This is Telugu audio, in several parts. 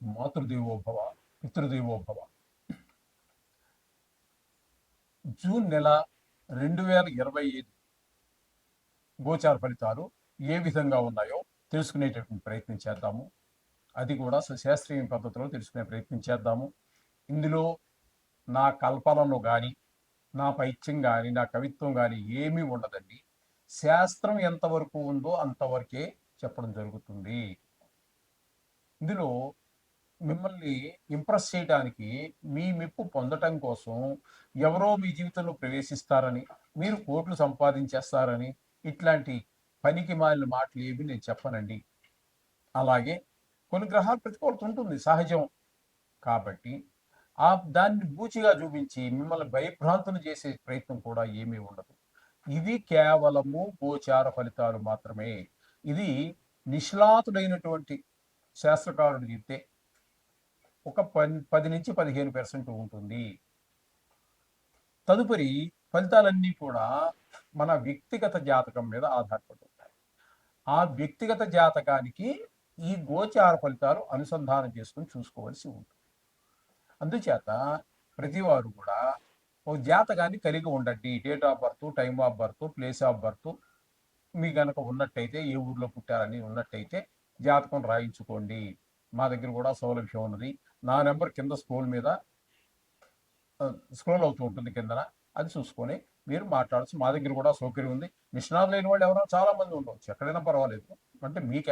మాతృదేవోభవ, పితృదేవోభవ. జూన్ నెల 2025 గోచార ఫలితాలు ఏ విధంగా ఉన్నాయో తెలుసుకునేటటువంటి ప్రయత్నం చేద్దాము. అది కూడా శాస్త్రీయ పద్ధతిలో తెలుసుకునే ప్రయత్నం చేద్దాము. ఇందులో నా కల్పనలు కానీ, నా పైత్యం కానీ, నా కవిత్వం కానీ ఏమీ ఉండదండి. శాస్త్రం ఎంతవరకు ఉందో అంతవరకే చెప్పడం జరుగుతుంది. ఇందులో మిమ్మల్ని ఇంప్రెస్ చేయడానికి, మీ మెప్పు పొందటం కోసం ఎవరో మీ జీవితంలో ప్రవేశిస్తారని, మీరు కోట్లు సంపాదించేస్తారని ఇట్లాంటి పనికి మాలిన మాటలు ఏవి నేను చెప్పనండి. అలాగే కొన్ని గ్రహాల ప్రతికూలత ఉంటుంది, సహజం. కాబట్టి దాన్ని బూచిగా చూపించి మిమ్మల్ని భయభ్రాంతులు చేసే ప్రయత్నం కూడా ఏమీ ఉండదు. ఇది కేవలము గోచార ఫలితాలు మాత్రమే. ఇది నిష్ణాతుడైనటువంటి శాస్త్రకారుడు చెప్తే ఒక 10 నుంచి 15% ఉంటుంది. తదుపరి ఫలితాలన్నీ కూడా మన వ్యక్తిగత జాతకం మీద ఆధారపడి ఉంటాయి. ఆ వ్యక్తిగత జాతకానికి ఈ గోచార ఫలితాలు అనుసంధానం చేసుకుని చూసుకోవాల్సి ఉంటుంది. అందుచేత ప్రతివారు కూడా ఒక జాతకాన్ని కలిగి ఉండండి. Date of birth, time of birth, place of birth మీ గనక ఉన్నట్టయితే, ఏ ఊర్లో పుట్టారని ఉన్నట్టయితే జాతకం రాయించుకోండి. మా దగ్గర కూడా సౌలభ్యం ఉన్నది. నా నెంబర్ కింద స్క్రోల్ అవుతూ ఉంటుంది కిందన. అది చూసుకొని మీరు మాట్లాడచ్చు. మా దగ్గర కూడా సౌకర్యం ఉంది. నిష్ణాతులు లేని వాళ్ళు ఎవరైనా చాలా మంది ఉండవచ్చు, ఎక్కడైనా పర్వాలేదు. అంటే మీకు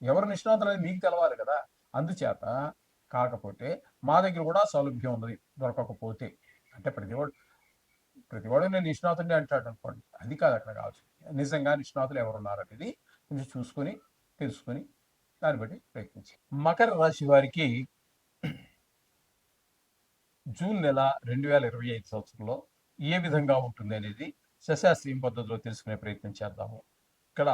ఎవరు నిష్ణాతులు అనేది మీకు తెలవాలి కదా. అందుచేత కాకపోతే మా దగ్గర కూడా సౌలభ్యం ఉన్నది. దొరకకపోతే అంటే ప్రతివాడు నేను నిష్ణాతుడిని అంటాడు అనుకోండి, అది కాదు అక్కడ కావచ్చు. నిజంగా నిష్ణాతులు ఎవరున్నారు అనేది కొంచెం చూసుకొని తెలుసుకొని దాన్ని బట్టి ప్రయత్నించి. మకర రాశి వారికి జూన్ నెల 2025 సంవత్సరంలో ఏ విధంగా ఉంటుంది అనేది శశాస్త్రీయ పద్ధతిలో తెలుసుకునే ప్రయత్నం చేద్దాము. ఇక్కడ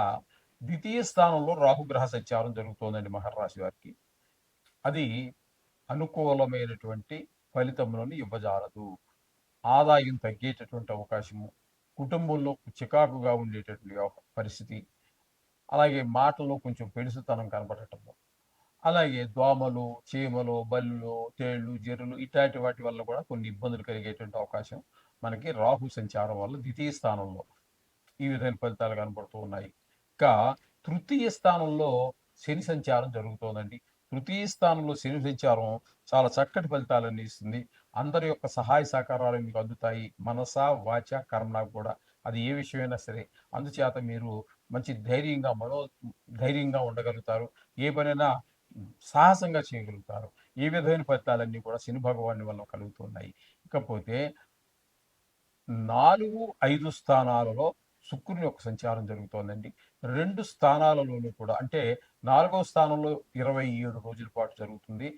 ద్వితీయ స్థానంలో రాహుగ్రహ సంచారం జరుగుతోందండి మకర రాశి వారికి. అది అనుకూలమైనటువంటి ఫలితములను ఇవ్వజాలదు. ఆదాయం తగ్గేటటువంటి అవకాశము, కుటుంబంలో చికాకుగా ఉండేటటువంటి పరిస్థితి, అలాగే మాటల్లో కొంచెం పెడుసుతనం కనబడటము, అలాగే దోమలు, చీమలు, బల్లులు, తేళ్లు, జెర్రులు ఇట్లాంటి వాటి వల్ల కూడా కొన్ని ఇబ్బందులు కలిగేటువంటి అవకాశం మనకి రాహు సంచారం వల్ల ద్వితీయ స్థానంలో ఈ విధమైన ఫలితాలు కనబడుతూ ఉన్నాయి. ఇంకా తృతీయ స్థానంలో శని సంచారం జరుగుతోందండి. తృతీయ స్థానంలో శని సంచారం చాలా చక్కటి ఫలితాలను ఇస్తుంది. అందరి యొక్క సహాయ సహకారాలు మీకు అందుతాయి. మనస, వాచ, కర్మ కూడా, అది ఏ విషయమైనా సరే. అందుచేత మీరు మంచి ధైర్యంగా ఉండగలుగుతారు. ఏ పనైనా సాహసంగా చేయగలుగుతారు. ఏ విధమైన ఫలితాలన్నీ కూడా శని భగవాని వల్ల కలుగుతున్నాయి. ఇకపోతే 4, 5 స్థానాలలో శుక్రుని యొక్క సంచారం జరుగుతోందండి. 2 స్థానాలలోనూ కూడా, అంటే 4వ స్థానంలో 27 రోజుల పాటు జరుగుతుంది.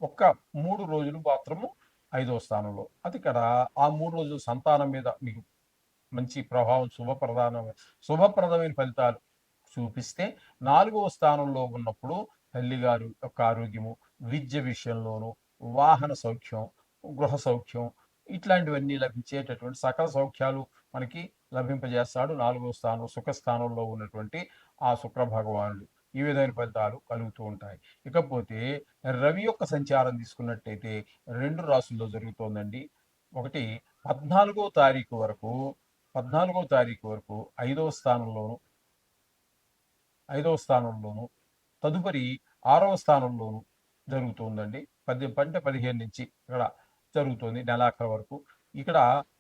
ఒక్క 3 రోజులు మాత్రము 5వ స్థానంలో. అది ఇక్కడ ఆ 3 రోజులు సంతానం మీద మీకు మంచి ప్రభావం, శుభప్రదమైన ఫలితాలు చూపిస్తే, 4వ స్థానంలో ఉన్నప్పుడు తల్లిగారు యొక్క ఆరోగ్యము, విద్య విషయంలోనూ, వాహన సౌఖ్యం, గృహ సౌఖ్యం ఇట్లాంటివన్నీ లభించేటటువంటి సకల సౌఖ్యాలు మనకి లభింపజేస్తాడు 4వ స్థానం, సుఖస్థానంలో ఉన్నటువంటి ఆ శుక్ర భగవానుడు. ఈ విధమైన ఫలితాలు కలుగుతూ ఉంటాయి. ఇకపోతే రవి యొక్క సంచారం తీసుకున్నట్టయితే 2 రాసుల్లో జరుగుతోందండి. ఒకటి 14వ తారీఖు వరకు 5వ స్థానంలోను, తదుపరి 6వ స్థానంలోను జరుగుతుందండి. 15 నుంచి ఇక్కడ జరుగుతుంది నెలాఖరు వరకు. ఇక్కడ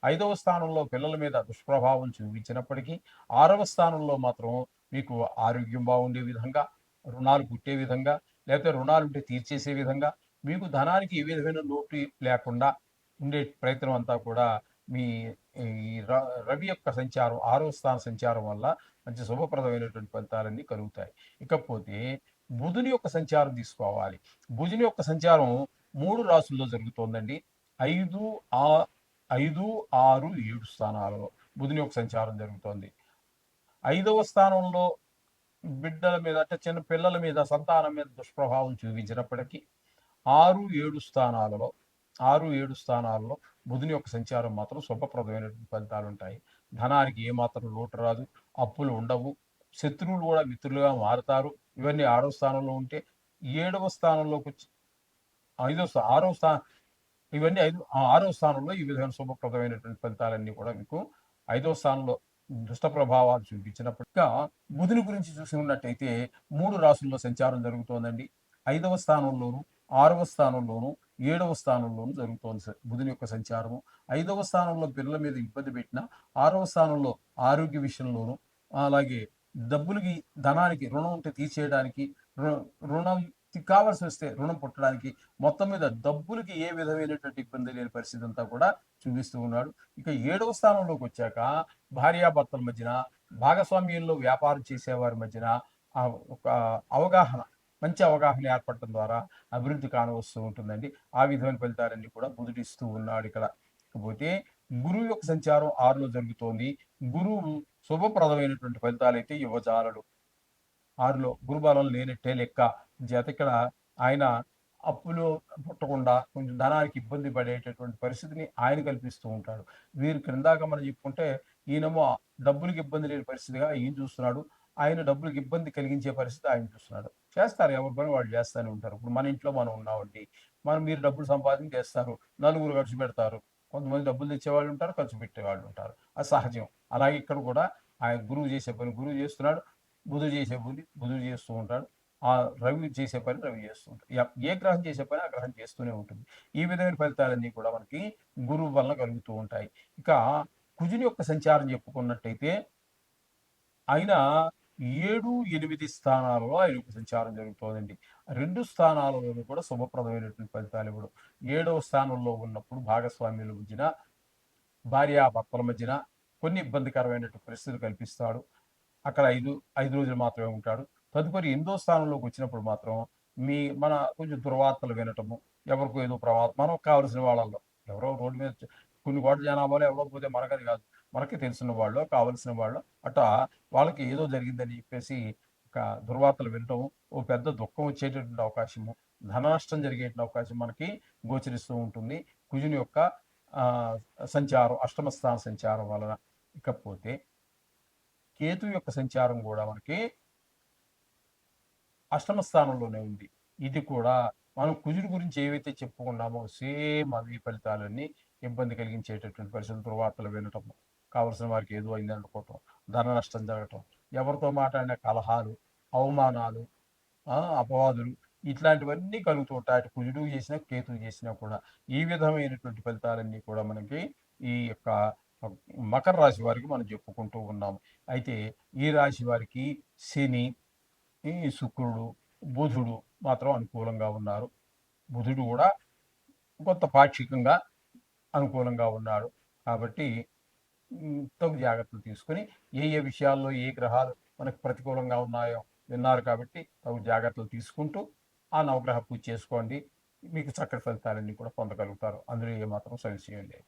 5వ స్థానంలో పిల్లల మీద దుష్ప్రభావం చూపించినప్పటికీ, 6వ స్థానంలో మాత్రం మీకు ఆరోగ్యం బాగుండే విధంగా, రుణాలు పుట్టే విధంగా, లేకపోతే రుణాలుంటే తీర్చేసే విధంగా, మీకు ధనానికి ఏ విధమైన లోటు లేకుండా ఉండే ప్రయత్నం అంతా కూడా మీ ఈ రవి యొక్క సంచారం, 6వ స్థాన సంచారం వల్ల మంచి శుభప్రదమైనటువంటి ఫలితాలన్నీ కలుగుతాయి. ఇకపోతే బుధుని యొక్క సంచారం తీసుకోవాలి. బుధుని యొక్క సంచారం 3 రాసుల్లో జరుగుతోందండి. 5, 6, 7 స్థానాలలో బుధుని యొక్క సంచారం జరుగుతోంది. 5వ స్థానంలో బిడ్డల మీద, అంటే చిన్న పిల్లల మీద, సంతానం మీద దుష్ప్రభావం చూపించినప్పటికీ 6, 7 స్థానాలలో బుధుని యొక్క సంచారం మాత్రం శుభప్రదమైనటువంటి ఫలితాలు ఉంటాయి. ధనానికి ఏమాత్రం లోటు రాదు, అప్పులు ఉండవు, శత్రువులు కూడా మిత్రులుగా మారుతారు. ఇవన్నీ 6వ స్థానంలో ఉంటే, 7వ స్థానంలోకి వచ్చి ఆరో స్థా ఇవన్నీ ఆరో స్థానంలో ఈ విధమైన శుభప్రదమైనటువంటి ఫలితాలన్నీ కూడా మీకు ఐదో స్థానంలో దుష్ట ప్రభావాలు చూపించినప్పుడు, ఇంకా బుధుని గురించి చూసి ఉన్నట్టయితే 3 రాసుల్లో సంచారం జరుగుతోందండి. 5వ స్థానంలోను, 6వ స్థానంలోను, 7వ స్థానంలోను జరుగుతోంది బుధుని యొక్క సంచారము. 5వ స్థానంలో పిల్లల మీద ఇబ్బంది పెట్టిన, 6వ స్థానంలో ఆరోగ్య విషయంలోను, అలాగే డబ్బులకి, ధనానికి, రుణం ఉంటే తీర్చేయడానికి, రు రుణం కావాల్సి వస్తే రుణం పుట్టడానికి, మొత్తం మీద డబ్బులకి ఏ విధమైనటువంటి ఇబ్బంది లేని పరిస్థితి అంతా కూడా చూపిస్తూ ఉన్నాడు. ఇక 7వ స్థానంలోకి వచ్చాక భార్యాభర్తల మధ్యన, భాగస్వామ్యంలో వ్యాపారం చేసేవారి మధ్యన ఒక అవగాహన, మంచి అవగాహన ఏర్పడటం ద్వారా అభివృద్ధి కానవస్తూ ఉంటుందండి. ఆ విధమైన ఫలితాలన్నీ కూడా బుధుడిస్తూ ఉన్నాడు ఇక్కడ. ఇకపోతే గురువు యొక్క సంచారం 6లో జరుగుతోంది. గురువు శుభప్రదమైనటువంటి ఫలితాలైతే ఇవ్వజాలడు. 6లో గురుబలం లేనట్టే లెక్క. చేత ఇక్కడ ఆయన అప్పులు పుట్టకుండా కొంచెం ధనానికి ఇబ్బంది పడేటటువంటి పరిస్థితిని ఆయన కల్పిస్తూ ఉంటాడు. వీరు క్రిందాక మనం చెప్పుకుంటే ఈయనేమో డబ్బులకి ఇబ్బంది లేని పరిస్థితిగా ఈయన చూస్తున్నాడు. ఆయన డబ్బులకి ఇబ్బంది కలిగించే పరిస్థితి ఆయన చూస్తున్నాడు. చేస్తారు, ఎవరి పని వాళ్ళు చేస్తూనే ఉంటారు. ఇప్పుడు మన ఇంట్లో మనం ఉన్నామండి. మీరు డబ్బులు సంపాదన చేస్తారు. నలుగురు ఖర్చు పెడతారు. కొంతమంది డబ్బులు తెచ్చేవాళ్ళు ఉంటారు, ఖర్చు పెట్టేవాళ్ళు ఉంటారు. అది సహజం. అలాగే ఇక్కడ కూడా ఆయన గురువు చేసే పని గురువు చేస్తున్నాడు. బుధుడు చేసే పని బుధుడు చేస్తూ ఉంటాడు. ఆ రవి చేసే పని రవి చేస్తూ ఉంటాడు. ఏ గ్రహం చేసే పని ఆ గ్రహం చేస్తూనే ఉంటుంది. ఈ విధమైన ఫలితాలన్నీ కూడా మనకి గురువు వలన కలుగుతూ ఉంటాయి. ఇక కుజుని యొక్క సంచారం చెప్పుకున్నట్టయితే ఆయన 7, 8 స్థానాలలో ఆయన యొక్క సంచారం జరుగుతోందండి. 2 స్థానాలలోనూ కూడా శుభప్రదమైనటువంటి ఫలితాలు ఇవ్వడం. 7వ స్థానంలో ఉన్నప్పుడు భాగస్వామ్యుల మధ్యన, భార్యాభర్తల మధ్యన కొన్ని ఇబ్బందికరమైనటువంటి పరిస్థితులు కల్పిస్తాడు. అక్కడ 5 రోజులు మాత్రమే ఉంటాడు. తదుపరి 8దో స్థానంలోకి వచ్చినప్పుడు మాత్రం మన కొంచెం దుర్వార్తలు వినటము, ఎవరికో ఏదో ప్రమాదం, మనకు కావాల్సిన వాళ్ళలో ఎవరో రోడ్డు మీద కొన్ని కోట్ల జనాభాలో ఎవరో పోతే మనకని కాదు, మనకి తెలిసిన వాళ్ళు, కావలసిన వాళ్ళు అట్టా వాళ్ళకి ఏదో జరిగిందని చెప్పేసి ఒక దుర్వార్తలు వినటం, ఓ పెద్ద దుఃఖం వచ్చేటటువంటి అవకాశము, ధన నష్టం జరిగేటువంటి అవకాశం మనకి గోచరిస్తూ ఉంటుంది కుజుని యొక్క సంచారం, అష్టమ స్థాన సంచారం వలన. ఇకపోతే కేతు యొక్క సంచారం కూడా మనకి అష్టమ స్థానంలోనే ఉంది. ఇది కూడా మనం కుజుడి గురించి ఏవైతే చెప్పుకున్నామో సేమ్ అవి ఫలితాలన్నీ ఇబ్బంది కలిగించేటటువంటి పరిస్థితులు, దుర్వార్తలు వినటం, కావలసిన వారికి ఏదో అయింది అనుకోవటం, ధన నష్టం జరగటం, ఎవరితో మాట్లాడిన కలహాలు, అవమానాలు, అపవాదులు, ఇట్లాంటివన్నీ కలుగుతూ ఉంటాయి. అటు కుజుడు చేసినా కేతువు చేసినా కూడా ఈ విధమైనటువంటి ఫలితాలన్నీ కూడా మనకి ఈ యొక్క మకర రాశి వారికి మనం చెప్పుకుంటూ ఉన్నాము. అయితే ఈ రాశి వారికి శని, ఈ శుక్రుడు, బుధుడు మాత్రం అనుకూలంగా ఉన్నారు. బుధుడు కూడా కొంత పాక్షికంగా అనుకూలంగా ఉన్నాడు. కాబట్టి తగు జాగ్రత్తలు తీసుకొని ఏ విషయాల్లో ఏ గ్రహాలు మనకు ప్రతికూలంగా ఉన్నాయో విన్నారు కాబట్టి తగు జాగ్రత్తలు తీసుకుంటూ ఆ నవగ్రహ పూజ చేసుకోండి. మీకు చక్కటి ఫలితాలన్నీ కూడా పొందగలుగుతారు. అందులో ఏమాత్రం సంశయం లేదు.